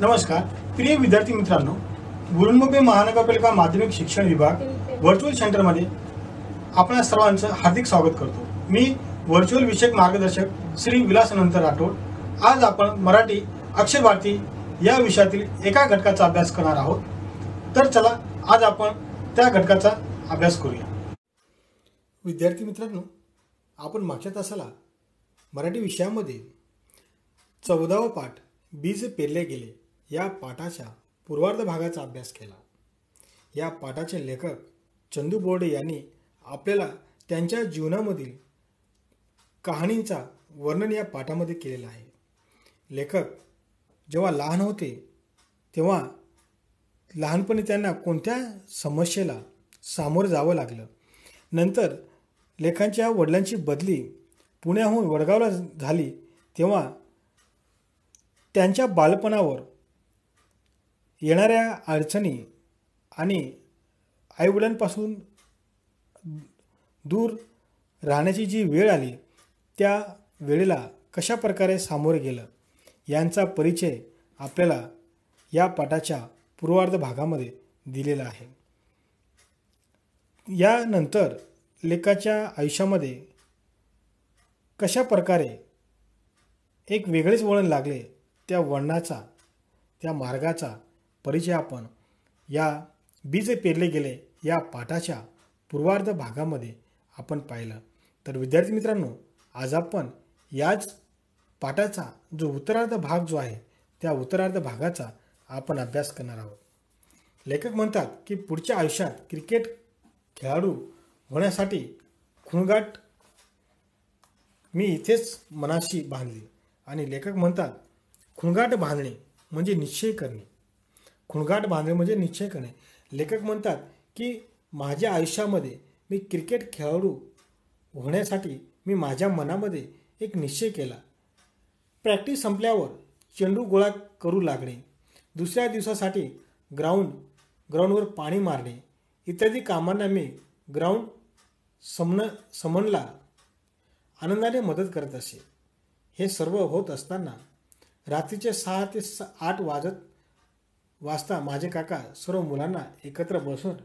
नमस्कार प्रिय विद्यार्थी मित्रांनो, मुरुंबे महानगरपालिका माध्यमिक शिक्षण विभाग व्हर्च्युअल सेंटरमध्ये आपण सर्वांचं हार्दिक स्वागत करतो। मी व्हर्च्युअल विषयक मार्गदर्शक श्री विलास अनंत राठोड। आज आपण मराठी अक्षर भारती या विषयातील एका घटकाचा अभ्यास करणार आहोत। तर चला आज आपण त्या घटकाचा अभ्यास करूया। विद्यार्थी मित्रांनो, आपण मागच्या तासाला मराठी विषयामध्ये 14वा पाठ बीज पेरले गेले या पाठाच्या पूर्वार्ध भागाचा अभ्यास केला। या पाठाचे लेखक चंदू बोर्डे यांनी आपल्याला त्यांच्या जीवनामधील कहाणींचा वर्णन या पाठामध्ये केलेला आहे। लेखक जेव्हा लहान होते तेव्हा लहानपणी त्यांना कोणत्या समस्येला सामोरं जावं लागलं। नंतर लेखांच्या वडिलांची बदली पुण्याहून वडगावला झाली तेव्हा त्यांच्या बालपणावर येणाऱ्या अडचणी आणि आईवडिलांपासून दूर राहण्याची जी वेळ आली त्या वेळेला कशा प्रकारे सामोरे गेलं यांचा परिचय आपल्याला या पाठाच्या पूर्वार्ध भागामध्ये दिलेला आहे। यानंतर लेखाच्या आयुष्यामध्ये कशा प्रकारे एक वेगळेच वळण लागले त्या वळणाचा त्या मार्गाचा परिचय आपण या बीज पेरले गेले या पाठाच्या पूर्वार्ध भागामध्ये आपण पाहिलं। तर विद्यार्थी मित्रांनो, आज आपण याच पाठाचा जो उत्तरार्ध भाग जो आहे त्या उत्तरार्ध भागाचा आपण अभ्यास करणार आहोत। लेखक म्हणतात की पुढच्या आयुष्यात क्रिकेट खेळाडू होण्यासाठी खुणगाठ मी इथेच मनाशी बांधली। आणि लेखक म्हणतात खुणगाठ बांधणे म्हणजे निश्चय करणे। खुणगाठ बांधणे म्हणजे निश्चय करणे। लेखक म्हणतात की माझ्या आयुष्यामध्ये मी क्रिकेट खेळाडू होण्यासाठी मी माझ्या मनामध्ये एक निश्चय केला। प्रॅक्टिस संपल्यावर चेंडू गोळा करू लागणे, दुसऱ्या दिवसासाठी ग्राउंडवर पाणी मारणे इत्यादी कामांना मी ग्राउंड समनला आनंदाने मदत करत असे। हे सर्व होत असताना रात्रीचे 6 ते 8 वाजता माझे काका सर्व मुलांना एकत्र बसून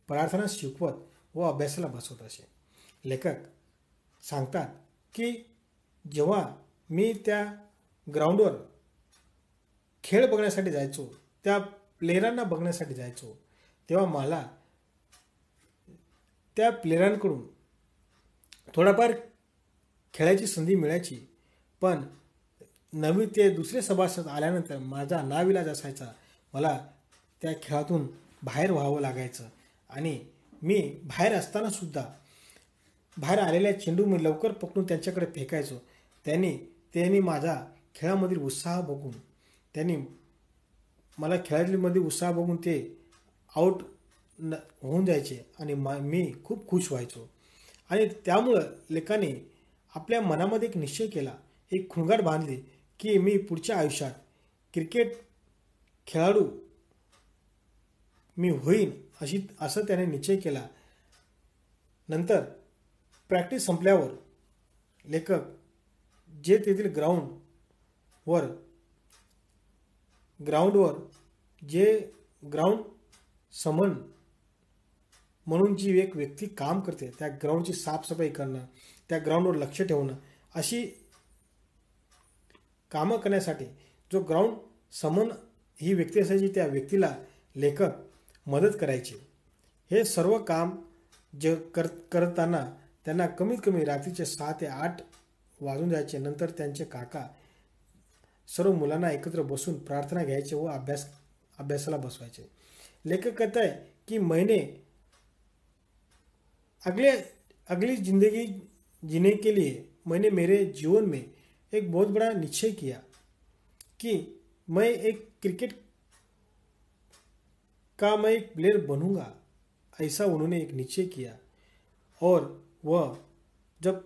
प्रार्थना शिकवत व अभ्यासाला बसवत असे। लेखक सांगतात की जेव्हा मी त्या ग्राउंडवर खेळ बघण्यासाठी जायचो, त्या प्लेयरांना बघण्यासाठी जायचो, तेव्हा मला त्या प्लेयरांकडून थोडाफार खेळायची संधी मिळायची, पण नवी ते दुसरे सभासद आल्यानंतर माझा नाविलाज असायचा। मला त्या खेळातून बाहेर व्हावं लागायचं आणि मी बाहेर असताना सुद्धा बाहेर आलेल्या चेंडू मी लवकर पकडून त्यांच्याकडे फेकायचो। त्यांनी माझा खेळामधील उत्साह बघून मला खेळामध्ये उत्साह बघून ते आऊट होऊन जायचे आणि मी खूप खुश व्हायचो। आणि त्यामुळं लेखाने आपल्या मनामध्ये एक निश्चय केला, एक खुणगाठ बांधली की मी पुढच्या आयुष्यात क्रिकेट खेळाडू मी होईन असं त्याने निश्चय केला। नंतर प्रॅक्टिस संपल्यावर लेखक जे तेथील ग्राउंडवर जे ग्राउंड समन म्हणून जी एक व्यक्ती काम करते त्या ग्राउंडची साफसफाई करणं, त्या ग्राउंडवर लक्ष ठेवणं अशी कामं करण्यासाठी जो ग्राउंड समन ही व्यक्ती असायची त्या व्यक्तीला लेखक मदत करायचे। हे सर्व काम जे करताना त्यांना कमीत कमी रात्रीचे 6 ते 8 वाजून जायचे। नंतर त्यांचे काका सर्व मुलांना एकत्र बसून प्रार्थना घ्यायचे व अभ्यासाला बसवायचे। लेखक कहता है कि मैंने अगली जिंदगी जीने के लिए मैंने मेरे जीवन में एक बहुत बड़ा निश्चय किया कि मैं एक क्रिकेट का मैं एक प्लेयर बनूंगा। ऐसा उन्होंने एक निश्चय किया और वह जब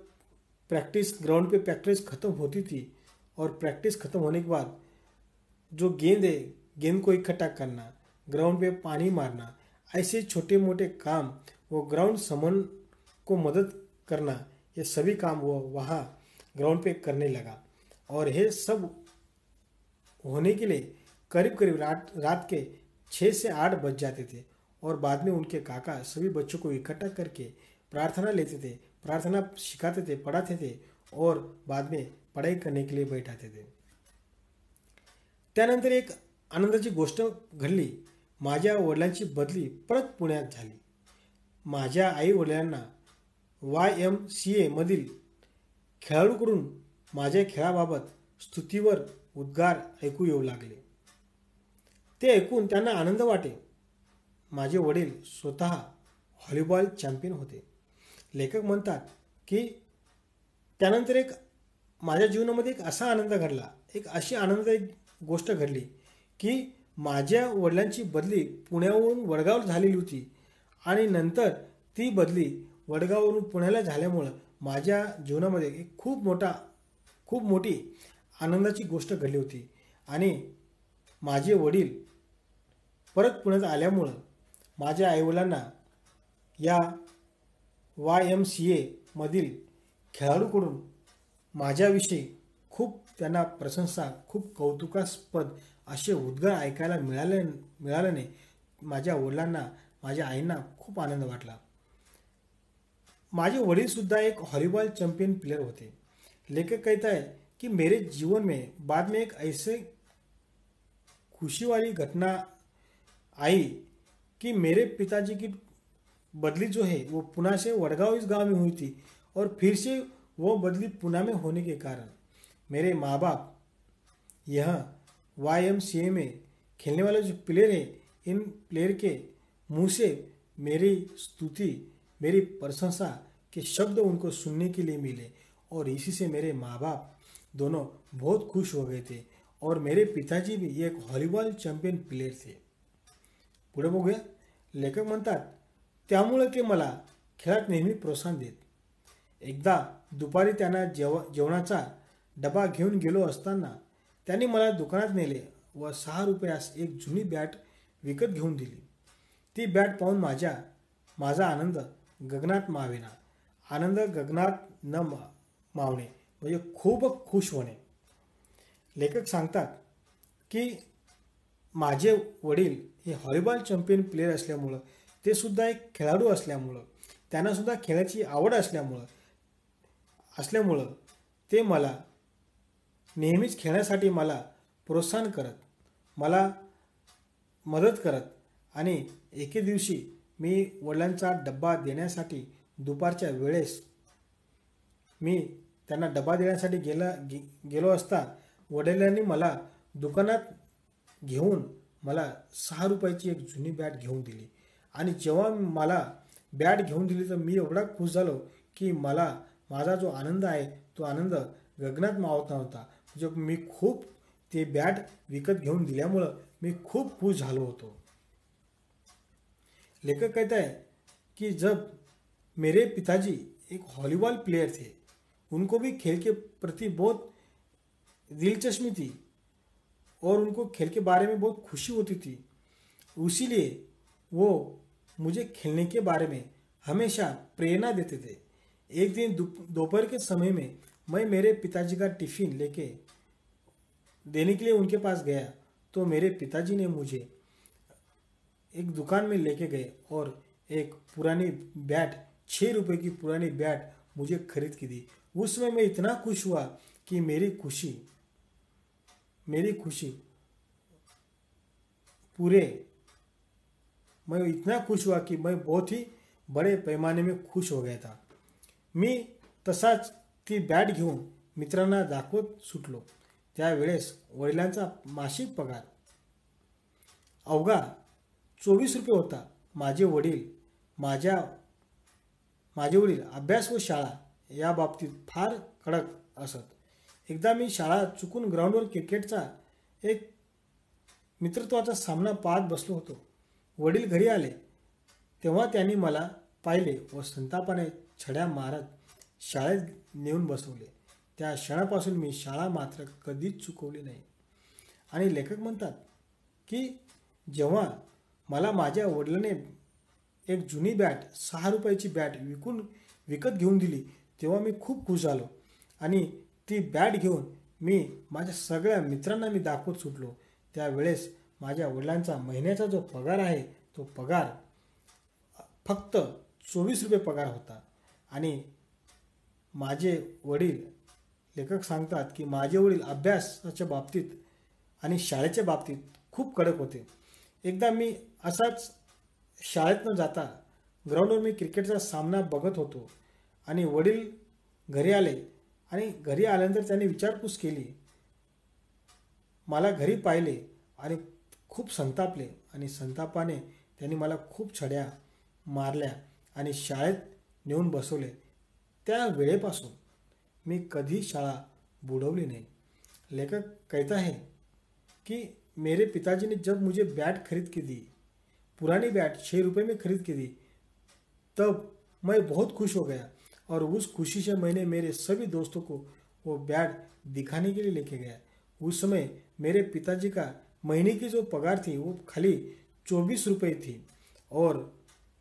ग्राउंड पे प्रैक्टिस ख़त्म होती थी और प्रैक्टिस ख़त्म होने के बाद जो गेंद को इकट्ठा करना, ग्राउंड पे पानी मारना, ऐसे छोटे मोटे काम वो ग्राउंड समन को मदद करना, ये सभी काम वो वहाँ ग्राउंड पे करने लगा। और ये सब होने के लिए करीब करीब रात के 6 से 8 बज जाते थे और बाद में उनके काका सभी बच्चों को इकट्ठा करके प्रार्थना लेते थे, प्रार्थना सिखाते थे, पढ़ाते थे और बाद में पढ़ाई करने के लिए बैठाते थे. त्यानंतर एक आनंदाची गोष्ट घडली. माझ्या वडिलांची बदली परत पुण्यात झाली. माझ्या आई वडिलांना YMCA मधील खेळाडूकडून माझ्या खेळाबाबत स्तुतीवर उद्गार ऐकू येऊ लागले. ते ऐकून त्यांना आनंद वाटे. माझे वडील स्वतः व्हॉलीबॉल चॅम्पियन होते. लेखक म्हणतात की त्यानंतर माझ्या जीवनामध्ये एक असा आनंद घडला, एक अशी आनंददायी गोष्ट घडली की माझ्या वडिलांची बदली पुण्याहून वडगाव झालेली होती आणि नंतर ती बदली वडगाववरून पुण्याला झाल्यामुळं माझ्या जीवनामध्ये एक खूप मोठी आनंदाची गोष्ट घडली होती. आणि माझे वडील परत पुण्यात आल्यामुळं माझ्या आईवडिलांना या YMCA मधील खेळाडूकडून माझ्याविषयी खूप त्यांना प्रशंसा, खूप कौतुकास्पद असे उद्गार ऐकायला मिळाल्याने माझ्या वडिलांना, माझ्या आईंना खूप आनंद वाटला. माझे वडील सुद्धा एक वॉलीबॉल चैंपियन प्लेयर होते. लेखक कहता है कि मेरे जीवन में बाद में एक ऐसे खुशी वाली घटना आई कि मेरे पिताजी की बदली जो है वो पुणे से वडगांव इस गांव में हुई थी और फिर से वो बदली पुणे में होने के कारण मेरे माँ बाप यह YMCA में खेलने वाले जो प्लेयर है, इन प्लेयर के मुंह से मेरी स्तुति, मेरी प्रशंसा के शब्द उनको सुनने के लिए मिले और इसी से मेरे माँ बाप दोनों बहुत खुश हो गए थे. और मेरे पिताजी भी एक व्हॉलीबॉल चॅम्पियन प्लेयर थे. पुढे बघूया. लेखक म्हणतात त्यामुळे ते मला खेळात नेहमी प्रोत्साहन देत. एकदा दुपारी त्यांना जेवणाचा डबा घेऊन गेलो असताना त्यांनी मला दुकानात नेले व 6 रुपयास एक जुनी बॅट विकत घेऊन दिली. ती बॅट पाहून माझा आनंद गगनात मावेना. आनंद गगनात न मावणे म्हणजे खूप खुश होणे. लेखक सांगतात की माझे वडील हे व्हॉलीबॉल चॅम्पियन प्लेयर असल्यामुळं, ते सुद्धा एक खेळाडू असल्यामुळं, त्यांना सुद्धा खेळाची आवड असल्यामुळं ते मला नेहमीच खेळण्यासाठी मला प्रोत्साहन करत, मला मदत करत आणि एके दिवशी मी वडिलांचा डब्बा देण्यासाठी दुपारच्या वेळेस मी त्यांना डबा देण्यासाठी गेलो असता वडिलांनी मला दुकानात घेऊन मला 6 रुपयाची एक जुनी बॅट घेऊन दिली. आणि जेव्हा मला बॅट घेऊन दिली तर मी एवढा खुश झालो की माझा जो आनंद आहे तो आनंद गगनात मावत नव्हता. म्हणजे मी खूप ते बॅट विकत घेऊन दिल्यामुळं मी खूप खुश झालो होतो. लेखक कहता है कि जब मेरे पिताजी एक वॉलीबॉल प्लेयर थे, उनको भी खेल के प्रति बहुत दिलचस्पी थी और उनको खेल के बारे में बहुत खुशी होती थी. इसीलिए वो मुझे खेलने के बारे में हमेशा प्रेरणा देते थे. एक दिन दोपहर के समय में मैं मेरे पिताजी का टिफिन लेके देने के लिए उनके पास गया तो मेरे पिताजी ने मुझे एक दुकान में लेके गए और एक पुरानी बैट, 6 रुपए की पुरानी बैट मुझे खरीद के दी. उस समय मैं इतना खुश हुआ कि मेरी खुशी मैं इतना खुश हुआ कि मैं बहुत ही बड़े पैमाने में खुश हो गया था. मी तसाच ती बॅट घेऊन मित्रांना दाखवत सुटलो. त्यावेळेस वडिलांचा मासिक पगार अवघा 24 रुपये होता. माझे वडील अभ्यास व शाळा या बाबतीत फार कडक असत. एकदा मी शाळा चुकून ग्राउंडवर क्रिकेटचा एक मित्रत्वाचा सामना पाहत बसलो होतो. वडील घरी आले तेव्हा त्यांनी मला पाहिले व संतापाने छड्या मारत शाळेत नेऊन बसवले. त्या क्षणापासून मी शाळा मात्र कधीच चुकवली नाही. आणि लेखक म्हणतात की जेव्हा मला माझ्या वडिलांनी एक जुनी बॅट, 6 रुपयाची बॅट विकत घेऊन दिली तेव्हा मी खूप खुश झालो आणि ती बॅट घेऊन मी माझ्या सगळ्या मित्रांना दाखवत सुटलो. त्यावेळेस माझ्या वडिलांचा महिन्याचा जो पगार आहे तो पगार फक्त 24 रुपये पगार होता. आणि माझे वडील, लेखक सांगतात की माझे वडील अभ्यासाच्या बाबतीत आणि शाळेच्या बाबतीत खूप कडक होते. एकदा मी असाच शाळेत न जाता ग्राउंडवर मी क्रिकेटचा सामना बघत होतो आणि वडील घरी आले आणि घरी आल्यानंतर त्यांनी विचारपूस केली. मला घरी पाहिले आणि खूप संतापले आणि संतापाने त्यांनी मला खूप छड्या मारल्या आणि शाळेत नेऊन बसवले. त्या वेळेपासून मी कधी शाळा बुडवली नाही. लेखक कहता है कि मेरे पिताजी ने जब मुझे बैट खरीद के दी, पुरानी बैट 6 रुपये में खरीद के दी, तब मैं बहुत खुश हो गया और उस खुशी से मैंने मेरे सभी दोस्तों को वो बैट दिखाने के लिए लेके गया. उस समय मेरे पिताजी का महीने की जो पगार थी वो खाली 24 रुपये थी और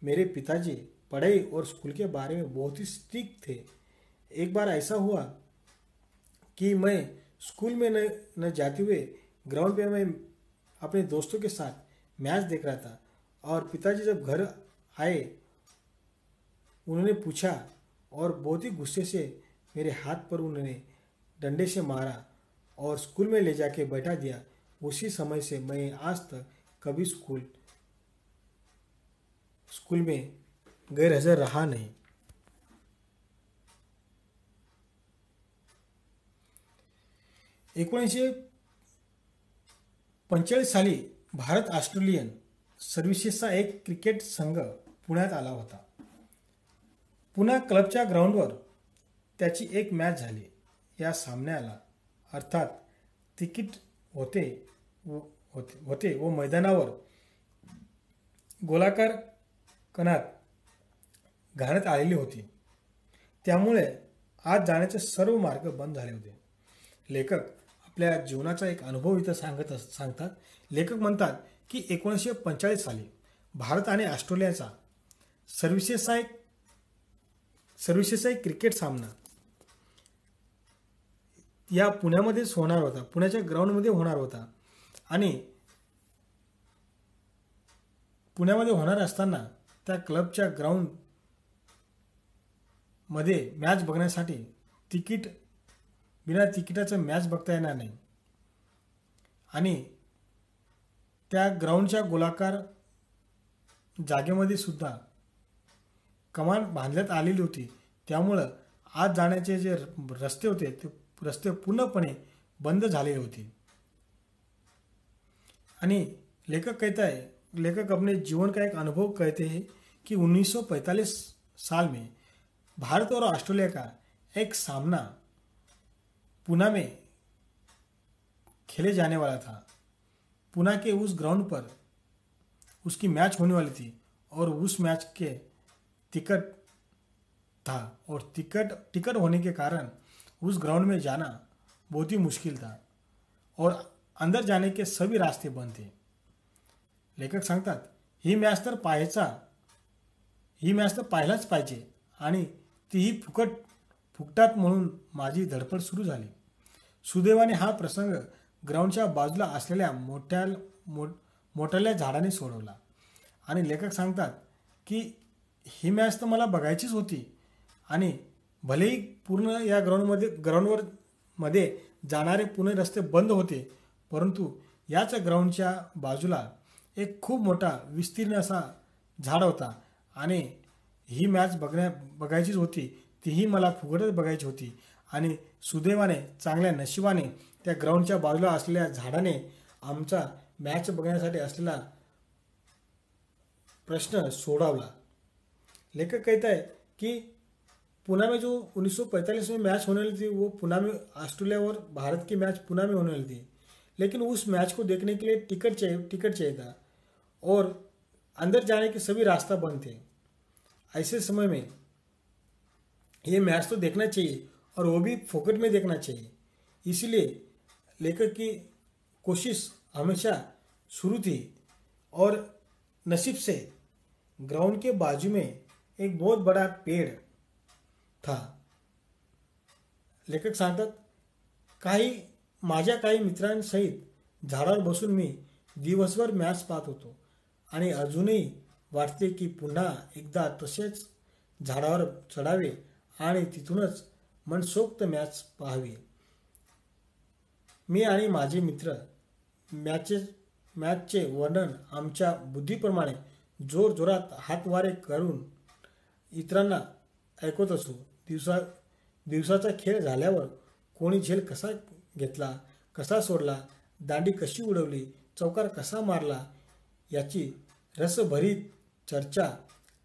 मेरे पिताजी पढ़ाई और स्कूल के बारे में बहुत ही स्ट्रिक्ट थे. एक बार ऐसा हुआ कि मैं स्कूल में न जाते हुए ग्राउंड पे मैं अपने दोस्तों के साथ मैच देख रहा था और पिताजी जब घर आए उन्होंने पूछा और बहुत ही गुस्से से मेरे हाथ पर उन्होंने डंडे से मारा और स्कूल में ले जाके बैठा दिया. उसी समय से मैं आज तक कभी स्कूल में गैरहाजिर रहा नहीं. 1945 साली भारत ऑस्ट्रेलियन सर्व्हिसेसचा एक क्रिकेट संघ पुण्यात आला होता. पुन्हा क्लबच्या ग्राउंडवर त्याची एक मॅच झाली. या सामन्याला अर्थात तिकीट होते व मैदानावर गोलाकार कणात घालण्यात आलेली होती. त्यामुळे आत जाण्याचे सर्व मार्ग बंद झाले होते. लेखक आपल्या जीवनाचा एक अनुभव इथं सांगतात. लेखक म्हणतात की 1945 साली भारत आणि ऑस्ट्रेलियाचा सर्व्हिसेसचा एक क्रिकेट सामना या पुण्यामध्येच होणार होता, पुण्याच्या ग्राउंडमध्ये होणार होता. आणि पुण्यामध्ये होणार असताना त्या क्लबच्या ग्राउंडमध्ये मॅच बघण्यासाठी बिना तिकिटाचं मॅच बघता येणार नाही. आणि त्या ग्राउंडच्या गोलाकार जागेमध्ये सुद्धा कमान बांधण्यात आलेली होती. त्यामुळं आत जाण्याचे जे रस्ते होते ते रस्ते पूर्णपणे बंद झालेले होते. आणि लेखक अपने जीवन का एक अनुभव कहते हैं कि 1945 साल में भारत और ऑस्ट्रेलिया का एक सामना पुणे में खेले जाने वाला था. पुणे के उस ग्राउंड पर उसकी मैच होने वाली थी और उस मैच के टिकट था और टिकट होने के कारण उस ग्राउंड में जाना बहुत ही मुश्किल था और अंदर जाने के सभी रास्ते बंद थे. लेखक सांगतात ही मॅच तर पाहायलाच पाहिजे आणि तीही फुकटात म्हणून माझी धडपड सुरू झाली. सुदैवाने हा प्रसंग ग्राउंडच्या बाजूला असलेल्या मोठ्या झाडाने सोडवला. आणि लेखक सांगतात की ही मॅच तर मला बघायचीच होती आणि भलेही पूर्ण या ग्राउंडवर जाणारे पूर्ण रस्ते बंद होते, परंतु याच ग्राउंडच्या बाजूला एक खूप मोठा विस्तीर्ण असा झाड होता आणि ही मॅच बघायचीच होती. तीही मला फुकटच बघायची होती. आणि सुदैवाने चांगल्या नशिबाने त्या ग्राउंडच्या बाजूला असलेल्या झाडाने आमचा मॅच बघण्यासाठी असलेला प्रश्न सोडवला. लेखक कहता है कि पुणे में जो 1945 में मैच होने वाली थी वो पुणे में ऑस्ट्रेलिया और भारत की मैच पुणे में होने वाली थी, लेकिन उस मैच को देखने के लिए टिकट चाहिए था और अंदर जाने के सभी रास्ता बंद थे. ऐसे समय में ये मैच तो देखना चाहिए और वो भी फोकट में देखना चाहिए. इसलिए लेखक की कोशिश हमेशा शुरू थी और नसीब से ग्राउंड के बाजू में एक बहुत बड़ा पेड़ था. लेखक सांगतात काही मित्रांसहित झाडावर बसून मी दिवसभर मॅच पाहत होतो आणि अजूनही वाटते की पुन्हा एकदा तसेच झाडावर चढावे आणि तिथूनच मनसोक्त मॅच पाहावी. मी आणि माझे मित्र मॅचचे वर्णन आमच्या बुद्धीप्रमाणे जोरजोरात हातवारे करून इतरांना ऐकवत असू. दिवसाचा खेळ झाल्यावर कोणी झेल कसा घेतला, कसा सोडला, दांडी कशी उडवली, चौकार कसा मारला याची रसभरीत चर्चा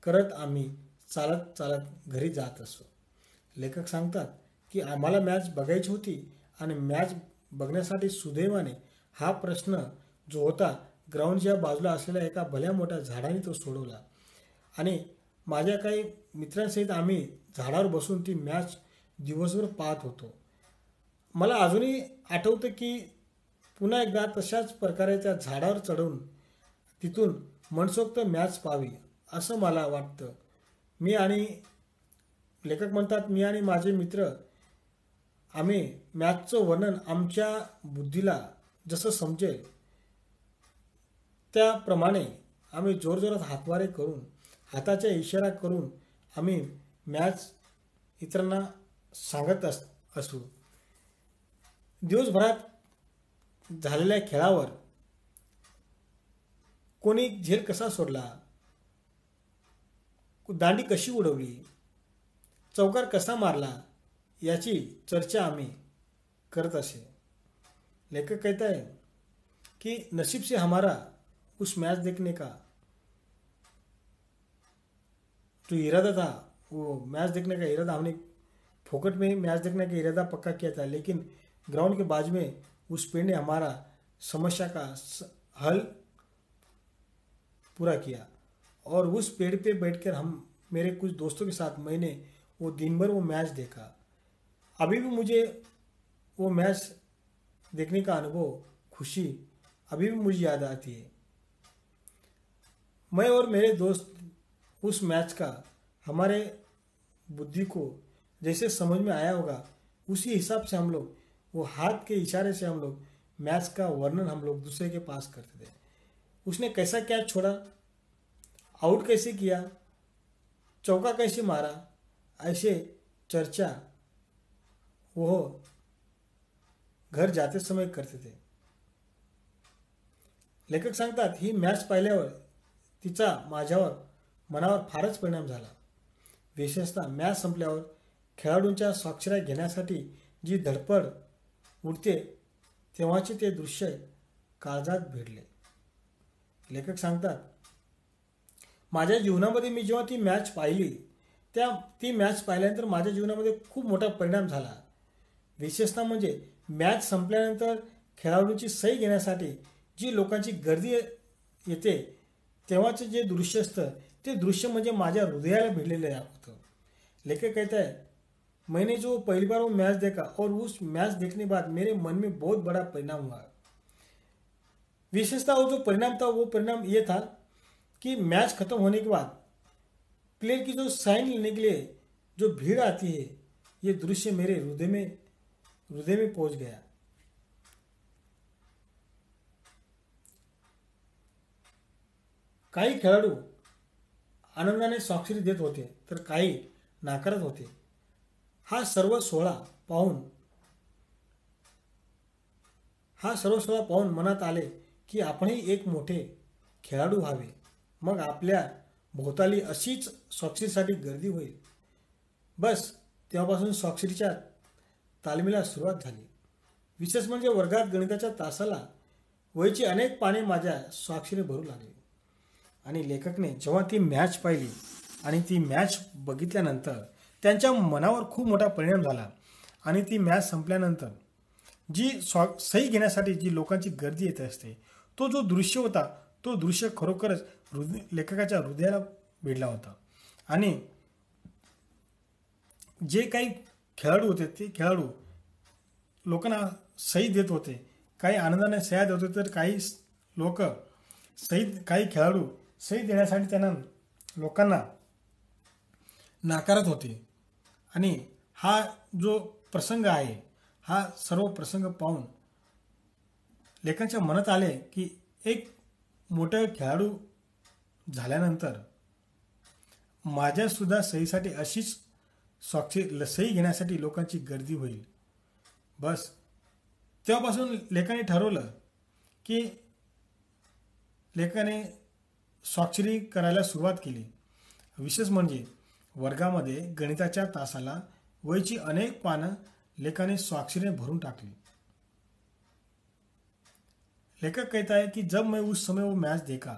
करत आम्ही चालत चालत घरी जात असतो. लेखक सांगतात की आम्हाला मॅच बघायची होती आणि मॅच बघण्यासाठी सुदैवाने हा प्रश्न जो होता ग्राउंडच्या बाजूला असलेल्या एका भल्या मोठ्या झाडाने तो सोडवला आणि माझ्या काही मित्रांसहित आम्ही झाडावर बसून ती मॅच दिवसभर पाहत होतो. मला अजूनही आठवतं की पुन्हा एकदा तशाच प्रकारे त्या झाडावर चढून तिथून मनसोक्त मॅच पाहावी असं मला वाटतं. लेखक म्हणतात मी आणि माझे मित्र आम्ही मॅचचं वर्णन आमच्या बुद्धीला जसं समजेल त्याप्रमाणे आम्ही जोरजोरात हातवारे करून हाताचा इशारा करून आम्ही मॅच इतरांना सांगत असू. दिवसभरात झालेल्या खेळावर कोणी झेल कसा सोडला, दांडी कशी उडवली, चौकार कसा मारला याची चर्चा आम्ही करत असे. लेखक कहता है कि नसीब से हमारा उस मैच देखने का जो इरादा था, वो मैच देखने का इरादा हमने फोकट में मैच देखने का इरादा पक्का किया था, लेकिन ग्राउंड के बाजू में उस पेड़ ने हमारा समस्या का हल पूरा किया और उस पेड़ पे बैठकर हम मेरे कुछ दोस्तों के साथ मैंने वो दिन भर वो मैच देखा. अभी भी मुझे वो मैच देखने का अनुभव, खुशी अभी भी मुझे याद आती है. मैं और मेरे दोस्त उस मैच का हमारे बुद्धि को जैसे समझ में आया होगा उसी हिसाब से हम लोग वो हाथ के इशारे से हम लोग मैच का वर्णन हम लोग दूसरे के पास करते थे. उसने कैसा कैच छोड़ा, आउट कैसे किया, चौका कैसे मारा, ऐसे चर्चा वो घर जाते समय करते थे. लेखक सांगतात ही मॅच पाहिल्यावर तिचा माझ्यावर मनावर फारच परिणाम झाला. विशेषतः मॅच संपल्यावर खेळाडूंच्या स्वाक्षऱ्या घेण्यासाठी जी धडपड उडते तेव्हाचे ते दृश्य काळजात भिडले. लेखक सांगतात माझ्या जीवनामध्ये मी जेव्हा ती मॅच पाहिली ती मॅच पाहिल्यानंतर माझ्या जीवनामध्ये खूप मोठा परिणाम झाला. विशेषतः म्हणजे मॅच संपल्यानंतर खेळाडूंची सही घेण्यासाठी जी लोकांची गर्दी येते तेव्हाचे जे दृश्य असतं ते दृश्य म्हणजे माझ्या हृदयाला भिडलेलं होतं. लेखक कहता है मैंने जो पहली बार वो मैच देखा और उस मैच देखने बाद मेरे मन में बहुत बड़ा परिणाम हुआ. विशेषतः वो जो परिणाम था वो परिणाम ये था कि मैच खत्म होने के बाद प्लेयर की जो साइन लेने के लिए जो भीड़ आती है ये दृश्य मेरे हृदय में पहुंच गया. काही खेळाडू आनंदाने स्वाक्षरी देत होते तर काही नाकारत होते. हा सर्व सोहळा पाहून मनात आले की आपणही एक मोठे खेळाडू व्हावे. मग आपल्या भोवताली अशीच स्वाक्षरीसाठी गर्दी होईल. बस तेव्हापासून स्वाक्षरीच्या तालमीला सुरुवात झाली. विशेष म्हणजे वर्गात गणिताच्या तासाला वहीची अनेक पाने माझ्या स्वाक्षरी भरू लागली. आणि लेखकने जेव्हा ती मॅच पाहिली आणि ती मॅच बघितल्यानंतर त्यांच्या मनावर खूप मोठा परिणाम झाला आणि ती मॅच संपल्यानंतर जी सही घेण्यासाठी जी लोकांची गर्दी येत असते तो जो दृश्य होता तो दृश्य खरोखरच लेखकाच्या हृदयाला भिडला होता. आणि जे काही खेळाडू होते ते खेळाडू लोकांना सही देत होते, काही आनंदाने सह्या देत होते तर काही खेळाडू सही देण्यासाठी त्यांना लोकांना नाकारत होते. आणि हा जो प्रसंग आहे हा सर्व प्रसंग पाहून लेखकाच्या मनात आले की एक मोठा खेळाडू झाल्यानंतर माझ्यासुद्धा सहीसाठी अशीच सही घेण्यासाठी लोकांची गर्दी होईल. बस तेव्हापासून लेखकाने ठरवलं की लेखकाने स्वाक्षरी करायला सुरुवात केली. विशेष म्हणजे वर्गामध्ये गणिताच्या तासाला वहीची अनेक पानं लेखकाने स्वाक्षरीने भरून टाकली. लेखक कहता है कि जब मैं उस समय वो मैच देखा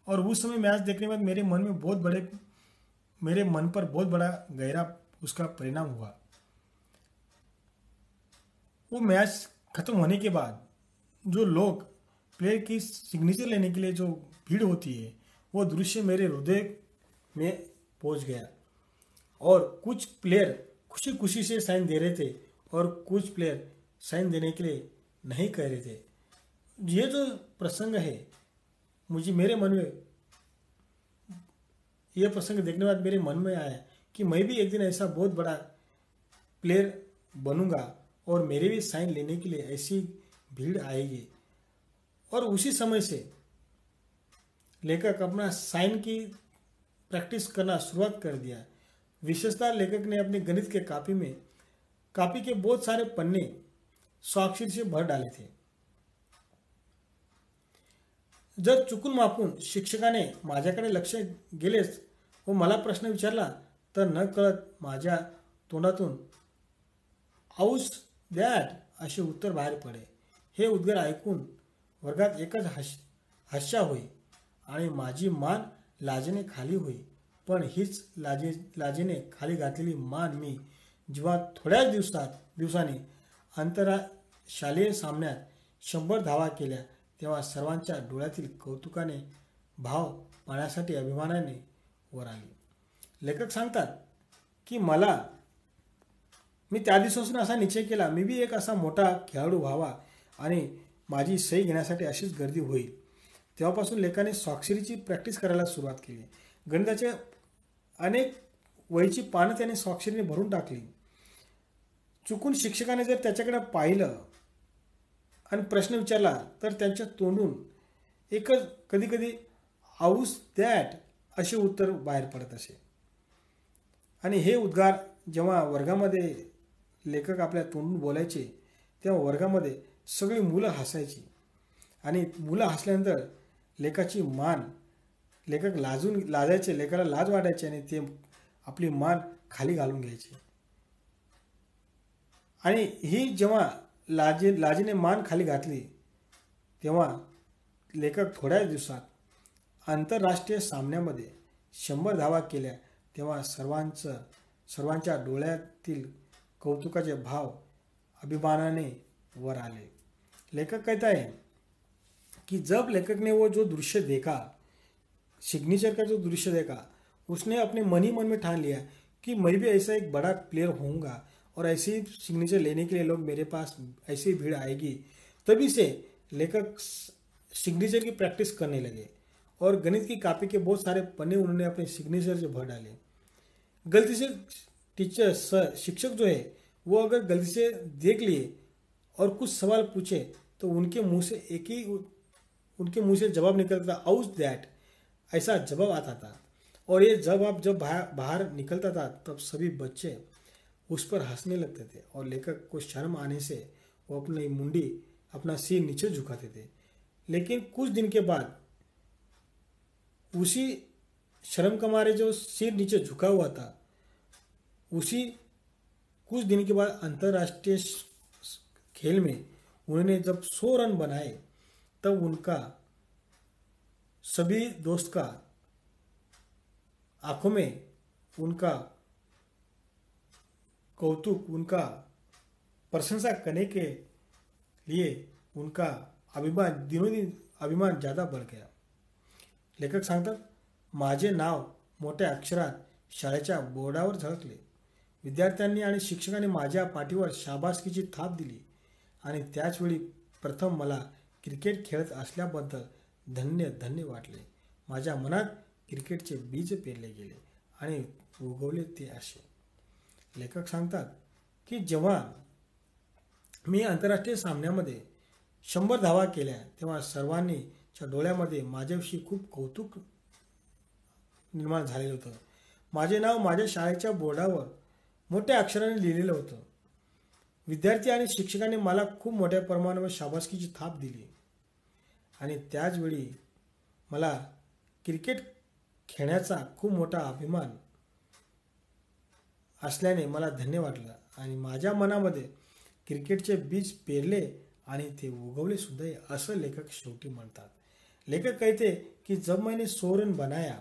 और उस समय मैच देखने के बाद मेरे मन पर बहुत बड़ा गहरा उसका परिणाम हुआ. वो मैच खत्म होने के बाद जो लोग प्लेयर की सिग्नेचर लेने के लिए जो भीड़ होती है वो दृश्य मेरे हृदय में पहुंच गया. और कुछ प्लेयर खुशी खुशी से साइन दे रहे थे और कुछ प्लेयर साइन देने के लिए नहीं कह रहे थे. ये जो प्रसंग है मेरे मन में ये प्रसंग देखने के बाद मेरे मन में आया कि मैं भी एक दिन ऐसा बहुत बड़ा प्लेयर बनूंगा और मेरे भी साइन लेने के लिए ऐसी भीड़ आएगी. और उसी समय से लेखक अपना साइन की प्रैक्टिस करना शुरुआत कर दिया. विशेषतः लेखक ने अपने गणित के कापी के बहुत सारे पन्ने स्वाक्षरी से भर डाले थे. जर चुकून मापून शिक्षकाने माझ्याकडे लक्ष गेलेच व मला प्रश्न विचारला तर न कळत माझ्या तोंडातून आऊस दॅट असे उत्तर बाहेर पडे. हे उद्गार ऐकून वर्गात एकच हास्य होई आणि माझी मान लाजेने खाली होई. पण हीच लाजेने खाली घातलेली मान मी जेव्हा थोड्याच दिवसांनी आंतरशालेय सामन्यात 100 धावा केल्या तेव्हा सर्वांच्या डोळ्यातील कौतुकाने भाव पाहण्यासाठी अभिमानाने वर आली. लेखक सांगतात की मी त्या दिवसापासून असा निश्चय केला मी बी एक असा मोठा खेळाडू व्हावा आणि माझी सही घेण्यासाठी अशीच गर्दी होईल. तेव्हापासून लेखकाने स्वाक्षरीची प्रॅक्टिस करायला सुरुवात केली. गणिताचे अनेक वहीची पानं त्याने स्वाक्षरीने भरून टाकली. चुकून शिक्षकाने जर त्याच्याकडे पाहिलं आणि प्रश्न विचारला तर त्यांच्या तोंडून एकच कधी आऊस दॅट असे उत्तर बाहेर पडत असे. आणि हे उद्गार जेव्हा वर्गामध्ये लेखक आपल्या तोंडून बोलायचे तेव्हा वर्गामध्ये सगळी मुलं हसायची आणि मुलं हसल्यानंतर लेखकाची मान लेखक लाजायचे. लेखकाला लाज वाटायची आणि ते आपली मान खाली घालून घ्यायचे. आणि ही जेव्हा लाजेने मान खाली घातली तेव्हा लेखक थोड्याच दिवसात आंतरराष्ट्रीय सामन्यामध्ये 100 धावा केल्या तेव्हा सर्वांच्या डोळ्यातील कौतुकाचे भाव अभिमानाने वर आले. लेखक कहता है कि जब लेखक ने वो जो दृश्य देखा सिग्नेचर का जो दृश्य देखा उसने अपने मन ही मन में ठान लिया कि मैं भी ऐसा एक बड़ा प्लेयर होऊंगा और ऐसे ही सिग्नेचर लेने के लिए लोग मेरे पास ऐसी भीड़ आएगी. तभी से लेखक सिग्नेचर की प्रैक्टिस करने लगे और गणित की कॉपी के बहुत सारे पन्ने उन्होंने अपने सिग्नेचर से भर डाले. गलती से शिक्षक जो है वो अगर गलती से देख लिए और कुछ सवाल पूछे तो उनके मुंह से जवाब निकलता था आउस दैट ऐसा जवाब आता था. और ये जब बाहर निकलता था तब सभी बच्चे उस पर हंसने लगते थे और लेखक को शर्म आने से वो अपना सिर नीचे झुकाते थे. लेकिन कुछ दिन के बाद उसी शर्म के मारे जो सिर नीचे झुका हुआ था उसी कुछ दिन के बाद अंतर्राष्ट्रीय खेल में उन्होंने जब 100 रन बनाए तब उनका सभी दोस्त का आंखों में उनका कौतुक उनका प्रशंसा करने के लिए उनका अभिमान दिनों दिन अभिमान ज़्यादा बढ़ गया. लेखक सांगतात माझे नाव मोठ्या अक्षरात शाळेच्या बोर्डावर झळकले. विद्यार्थ्यांनी आणि शिक्षकांनी माझ्या पाठीवर शाबासकीची थाप दिली आणि त्याचवेळी प्रथम मला क्रिकेट खेळत असल्याबद्दल धन्य वाटले. माझ्या मनात क्रिकेटचे बीज पेरले गेले आणि उगवले ते असे. लेखक सांगतात की जेव्हा मी आंतरराष्ट्रीय सामन्यामध्ये 100 धावा केल्या तेव्हा सर्वांच्या डोळ्यामध्ये माझ्याविषयी खूप कौतुक निर्माण झालेलं होतं. माझे नाव माझ्या शाळेच्या बोर्डावर मोठ्या अक्षराने लिहिलेलं होतं. विद्यार्थी आणि शिक्षकांनी मला खूप मोठ्या प्रमाणावर शाबासकीची थाप दिली आणि त्याचवेळी मला क्रिकेट खेळण्याचा खूप मोठा अभिमान असल्याने मला धन्य वाटलं आणि माझ्या मनामध्ये क्रिकेटचे बीज पेरले आणि ते उगवले सुद्धा, असं लेखक शेवटी म्हणतात. लेखक कहते कि जब मैंने 100 रन बनाया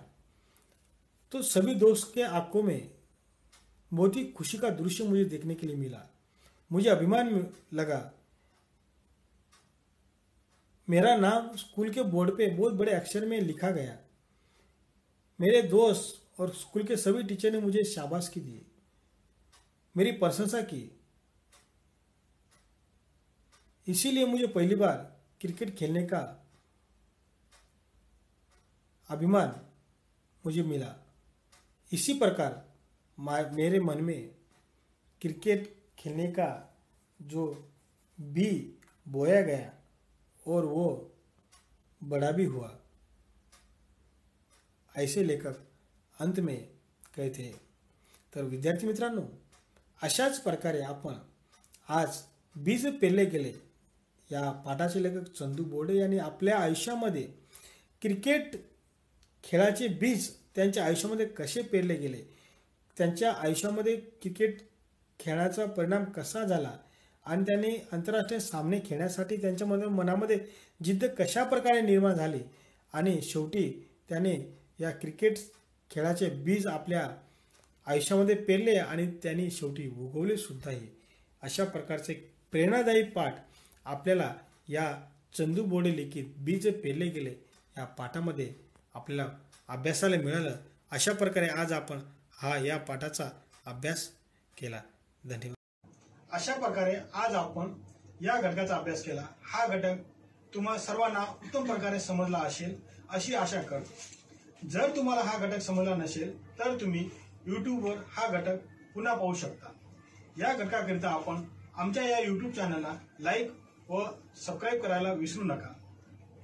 तो सभी दोस्त के आंखों में बहुत ही खुशी का दृश्य मुझे देखने के लिए मिला. मुझे अभिमान लगा. मेरा नाम स्कूल के बोर्ड पे बहुत बड़े अक्षर में लिखा गया. मेरे दोस्त और स्कूल के सभी टीचर ने मुझे शाबाशी दी, मेरी प्रशंसा की. इसीलिए मुझे पहली बार क्रिकेट खेलने का अभिमान मुझे मिला. इसी प्रकार मेरे मन में क्रिकेट खेलने का जो बी बोया गया और वो बड़ा भी हुआ, ऐसे लेखक अंत में कहते हैं. तर विद्यार्थी मित्रांनो, अशाच प्रकारे आपण आज बीज पेरले गेले या पाठाचे लेखक चंदू बोर्डे यांनी आपल्या आयुष्यामध्ये क्रिकेट खेळाचे बीज त्यांच्या आयुष्यामध्ये कसे पेरले गेले, त्यांच्या आयुष्यामध्ये क्रिकेट खेळाचा परिणाम कसा झाला आणि त्यांनी आंतरराष्ट्रीय सामने खेळण्यासाठी त्यांच्या मनामध्ये जिद्द कशा प्रकारे निर्माण झाली आणि शेवटी त्याने या क्रिकेट खेळाचे बीज आपल्या आयुष्यामध्ये पेरले आणि त्यांनी शेवटी उगवले सुद्धाही. अशा प्रकारचे प्रेरणादायी पाठ आपल्याला या चंदू बोर्डे लिखित बीज पेरले गेले या पाठामध्ये आपल्याला अभ्यासाला मिळालं. अशा प्रकारे आज आपण या पाठाचा अभ्यास केला. धन्यवाद. अशा प्रकारे आज आपण या घटकाचा अभ्यास केला. हा घटक तुम्हा सर्वांना उत्तम प्रकारे समजला असेल अशी आशा करतो. जर तुम्हाला हा घटक समजला नसेल तर तुम्ही यूट्यूबवर हा घटक पुन्हा पाहू शकता. या घटकाकरिता आपण आमच्या या यूट्यूब चॅनलला लाईक व सबस्क्राईब करायला विसरू नका.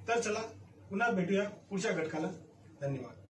तर चला पुन्हा भेटूया पुढच्या घटकाला. धन्यवाद.